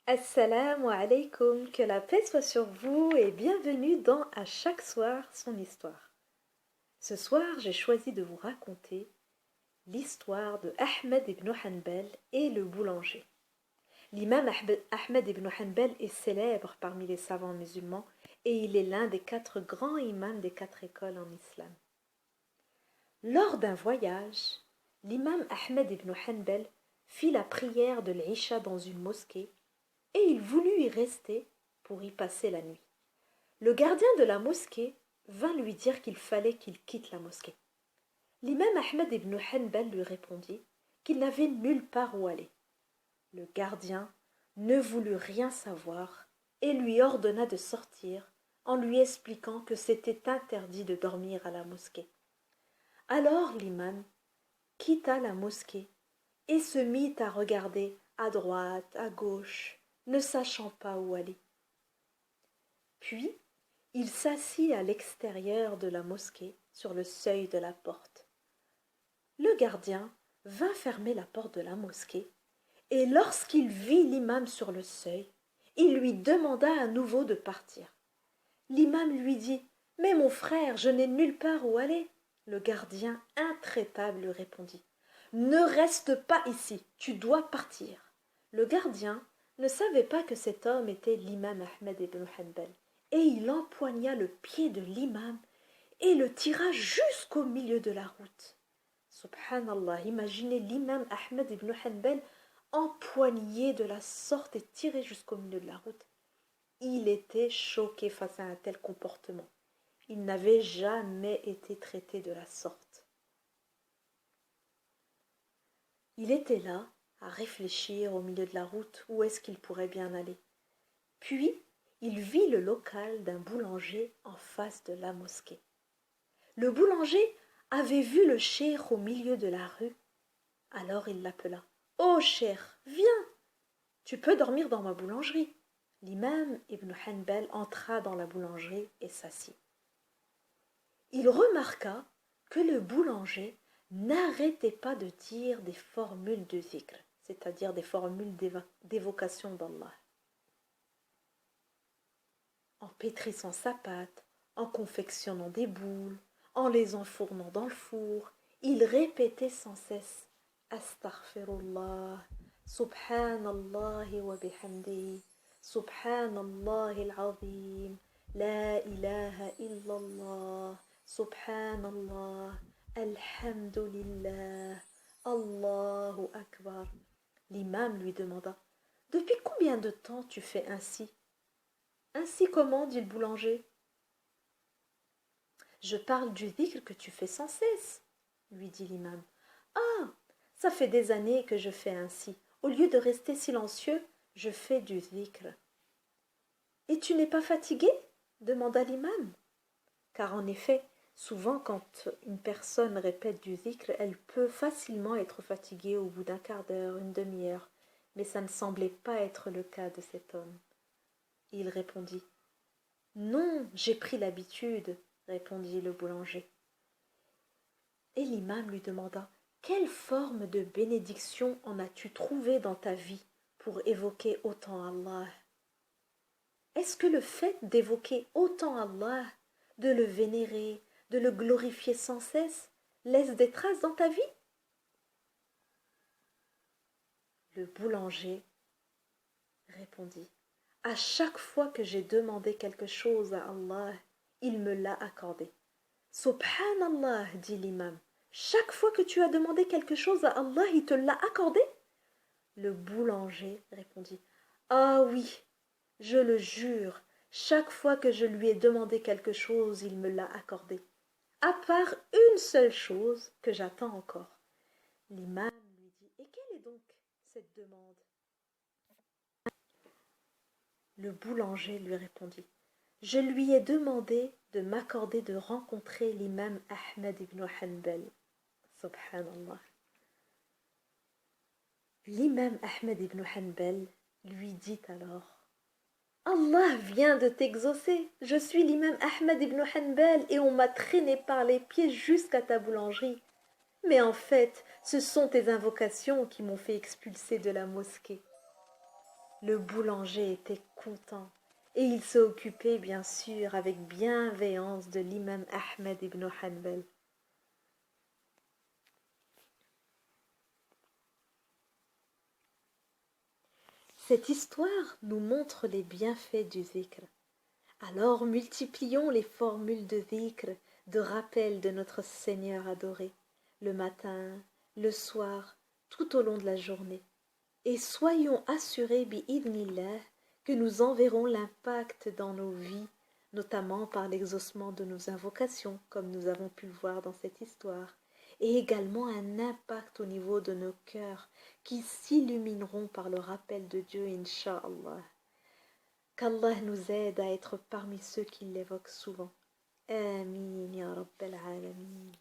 Assalamu alaikum, que la paix soit sur vous et bienvenue dans À chaque soir son histoire. Ce soir, j'ai choisi de vous raconter l'histoire de Ahmed ibn Hanbal et le boulanger. L'imam Ahmed ibn Hanbal est célèbre parmi les savants musulmans et il est l'un des 4 grands imams des 4 écoles en islam. Lors d'un voyage, l'imam Ahmed ibn Hanbal fit la prière de l'Isha dans une mosquée et il voulut y rester pour y passer la nuit. Le gardien de la mosquée vint lui dire qu'il fallait qu'il quitte la mosquée. L'imam Ahmed ibn Hanbal lui répondit qu'il n'avait nulle part où aller. Le gardien ne voulut rien savoir et lui ordonna de sortir en lui expliquant que c'était interdit de dormir à la mosquée. Alors l'imam quitta la mosquée et se mit à regarder à droite, à gauche, ne sachant pas où aller. Puis, il s'assit à l'extérieur de la mosquée, sur le seuil de la porte. Le gardien vint fermer la porte de la mosquée, et lorsqu'il vit l'imam sur le seuil, il lui demanda à nouveau de partir. L'imam lui dit « Mais mon frère, je n'ai nulle part où aller. » Le gardien intraitable lui répondit « Ne reste pas ici, tu dois partir. » Le gardien ne savait pas que cet homme était l'imam Ahmed ibn Hanbal, et il empoigna le pied de l'imam et le tira jusqu'au milieu de la route. Subhanallah, imaginez l'imam Ahmed ibn Hanbal empoigné de la sorte et tiré jusqu'au milieu de la route. Il était choqué face à un tel comportement. Il n'avait jamais été traité de la sorte. Il était là, à réfléchir au milieu de la route où est-ce qu'il pourrait bien aller. Puis, il vit le local d'un boulanger en face de la mosquée. Le boulanger avait vu le cheikh au milieu de la rue. Alors il l'appela. « Oh cheikh, viens, tu peux dormir dans ma boulangerie. » L'imam Ibn Hanbal entra dans la boulangerie et s'assit. Il remarqua que le boulanger n'arrêtait pas de dire des formules de zikr, c'est-à-dire des formules d'évocation d'Allah. En pétrissant sa pâte, en confectionnant des boules, en les enfournant dans le four, il répétait sans cesse « Astaghfirullah, Subhanallah wa bihamdihi, Subhanallah al-azim, La ilaha illallah, Subhanallah, Alhamdulillah, Allahu Akbar. » L'imam lui demanda « Depuis combien de temps tu fais ainsi ?» « Ainsi comment, dit le boulanger. « Je parle du dhikr que tu fais sans cesse, lui dit l'imam. « Ah, ça fait des années que je fais ainsi. Au lieu de rester silencieux, je fais du dhikr. »« Et tu n'es pas fatigué ?» demanda l'imam. Car en effet, souvent quand une personne répète du dhikr, elle peut facilement être fatiguée au bout d'un quart d'heure, une demi-heure, mais ça ne semblait pas être le cas de cet homme. Il répondit « Non, j'ai pris l'habitude, » répondit le boulanger. Et l'imam lui demanda « Quelle forme de bénédiction en as-tu trouvé dans ta vie pour évoquer autant Allah ? Est-ce que le fait d'évoquer autant Allah, de le vénérer, de le glorifier sans cesse, laisse des traces dans ta vie ?» Le boulanger répondit « À chaque fois que j'ai demandé quelque chose à Allah, il me l'a accordé. » Subhanallah, dit l'imam. Chaque fois que tu as demandé quelque chose à Allah, il te l'a accordé? Le boulanger répondit. Ah oui, je le jure, chaque fois que je lui ai demandé quelque chose, il me l'a accordé. À part une seule chose que j'attends encore. L'imam lui dit. Et quelle est donc cette demande? Le boulanger lui répondit. Je lui ai demandé de m'accorder de rencontrer l'imam Ahmed ibn Hanbal. Subhanallah. L'imam Ahmed ibn Hanbal lui dit alors Allah vient de t'exaucer. Je suis l'imam Ahmed ibn Hanbal et on m'a traîné par les pieds jusqu'à ta boulangerie. Mais en fait, ce sont tes invocations qui m'ont fait expulser de la mosquée. Le boulanger était content et il s'est occupé bien sûr avec bienveillance de l'imam Ahmed ibn Hanbal. Cette histoire nous montre les bienfaits du zikr. Alors multiplions les formules de dhikr, de rappel de notre Seigneur adoré, le matin, le soir, tout au long de la journée. Et soyons assurés, bi'idhnillah, que nous en verrons l'impact dans nos vies, notamment par l'exaucement de nos invocations, comme nous avons pu le voir dans cette histoire, et également un impact au niveau de nos cœurs, qui s'illumineront par le rappel de Dieu, Inch'Allah. Qu'Allah nous aide à être parmi ceux qui l'évoquent souvent. Amin ya Rabbal Alamin.